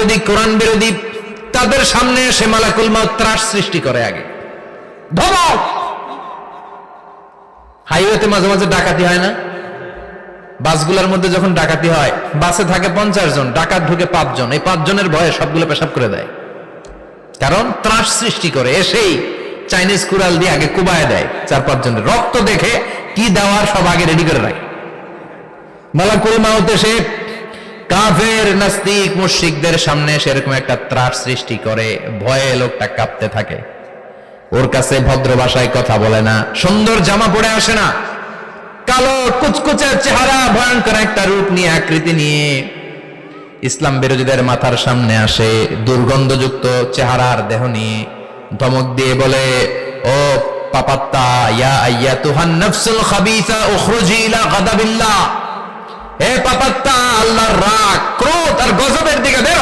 বিরোধী, কোরআন বিরোধী, তাদের সামনে এসে মালাকুল মাউত ত্রাস সৃষ্টি করে। আগে ধমক। হাইওয়েতে মাঝে মাঝে ডাকাতি হয় না? বাসগুলোর মধ্যে যখন ডাকাতি হয়, বাসে থাকে 50 জন, ডাকাত ঢুকে 5 জন, এই 5 জনের ভয়ে সবগুলো পেশাব করে দেয়। কারণ ত্রাস সৃষ্টি করে। এসেই চাইনিজ কুড়াল দিয়ে আগে কুবায় দেয় 4-5 জনের। রক্ত দেখে কি দেওয়ার সব আগে রেডি করে রাখে। মালাকুল মাউত এসে কাফের, নাস্তিক, মুশরিকদের সামনে সেরকম একটা ত্রাস সৃষ্টি করে। ভয়ে লোকটা কাঁপতে থাকে। ওর কাছে ভদ্র ভাষায় কথা বলে না, সুন্দর জামা পরে আসে না, কালো কুচকুচে চেহারা, ভয়ঙ্কর একটা রূপ নিয়ে, আকৃতি নিয়ে ইসলাম বিরোধীদের মাথার সামনে আসে, দুর্গন্ধযুক্ত চেহারার দেহ নিয়ে ধমক দিয়ে বলে, ও পাপাত্তা, ইয়া আইয়াতুহান নাফসুল খাবিসা উখরুজি ইলা গাদাবিল্লাহ, হে পাপাত্তা, আল্লাহর রাগ, ক্রোধ আর গজবের দিকে বের